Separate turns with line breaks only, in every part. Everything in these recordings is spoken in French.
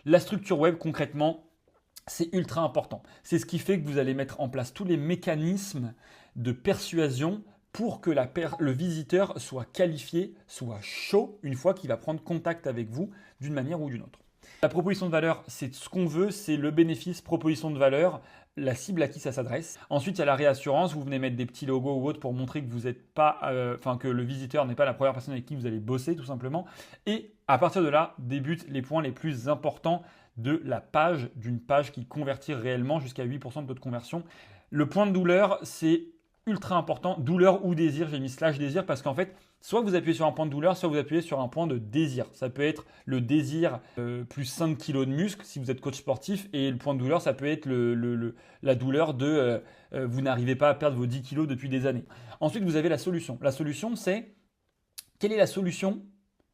La structure web, concrètement, c'est ultra important. C'est ce qui fait que vous allez mettre en place tous les mécanismes de persuasion pour que le visiteur soit qualifié, soit chaud une fois qu'il va prendre contact avec vous d'une manière ou d'une autre. La proposition de valeur, c'est ce qu'on veut, c'est le bénéfice, proposition de valeur, la cible à qui ça s'adresse. Ensuite, il y a la réassurance, vous venez mettre des petits logos ou autres pour montrer que vous n'êtes pas, que le visiteur n'est pas la première personne avec qui vous allez bosser tout simplement. Et à partir de là, débutent les points les plus importants de la page, d'une page qui convertit réellement jusqu'à 8% de taux de conversion. Le point de douleur, c'est ultra important. Douleur ou désir, j'ai mis slash désir parce qu'en fait, soit vous appuyez sur un point de douleur, soit vous appuyez sur un point de désir. Ça peut être le désir plus 5 kg de muscle si vous êtes coach sportif et le point de douleur, ça peut être la douleur de vous n'arrivez pas à perdre vos 10 kg depuis des années. Ensuite, vous avez la solution. La solution, c'est quelle est la solution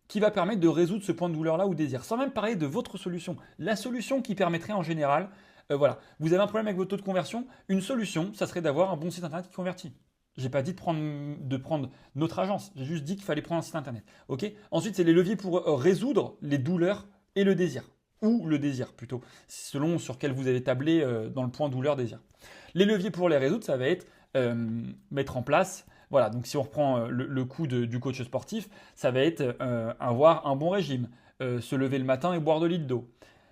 qui va permettre de résoudre ce point de douleur-là ou désir, sans même parler de votre solution. La solution qui permettrait en général, voilà, vous avez un problème avec votre taux de conversion, une solution, ça serait d'avoir un bon site internet qui convertit. J'ai pas dit de prendre notre agence, j'ai juste dit qu'il fallait prendre un site internet. Ok. Ensuite, c'est les leviers pour résoudre les douleurs et le désir, ou le désir plutôt, selon sur quel vous avez tablé dans le point douleur-désir. Les leviers pour les résoudre, ça va être mettre en place. Voilà, donc si on reprend le coup du coach sportif, ça va être avoir un bon régime, se lever le matin et boire de litres d'eau,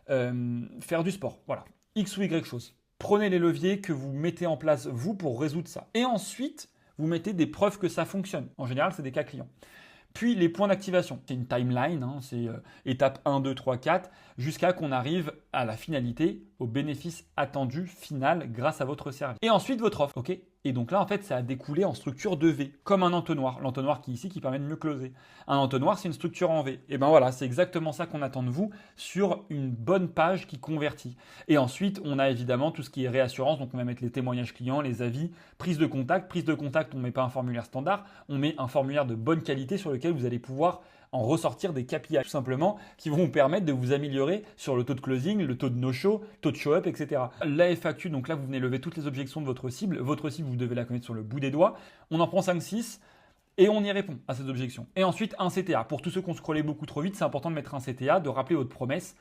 faire du sport, voilà, X ou Y chose. Prenez les leviers que vous mettez en place vous pour résoudre ça. Et ensuite, vous mettez des preuves que ça fonctionne. En général, c'est des cas clients. Puis les points d'activation, c'est une timeline, hein, c'est étape 1, 2, 3, 4, jusqu'à qu'on arrive à la finalité, au bénéfice attendu final grâce à votre service. Et ensuite votre offre, ok. Et donc là, en fait, ça a découlé en structure de V, comme un entonnoir. L'entonnoir qui est ici, qui permet de mieux closer. Un entonnoir, c'est une structure en V. Et ben voilà, c'est exactement ça qu'on attend de vous sur une bonne page qui convertit. Et ensuite, on a évidemment tout ce qui est réassurance. Donc, on va mettre les témoignages clients, les avis, prise de contact. Prise de contact, on ne met pas un formulaire standard, on met un formulaire de bonne qualité sur lequel vous allez pouvoir en ressortir des KPI tout simplement qui vont vous permettre de vous améliorer sur le taux de closing, le taux de no-show, taux de show-up, etc. La FAQ, donc là vous venez lever toutes les objections de votre cible. Votre cible, vous devez la connaître sur le bout des doigts. On en prend 5-6 et on y répond à ces objections. Et ensuite un CTA. Pour tous ceux qui ont scrollé beaucoup trop vite, c'est important de mettre un CTA, de rappeler votre promesse.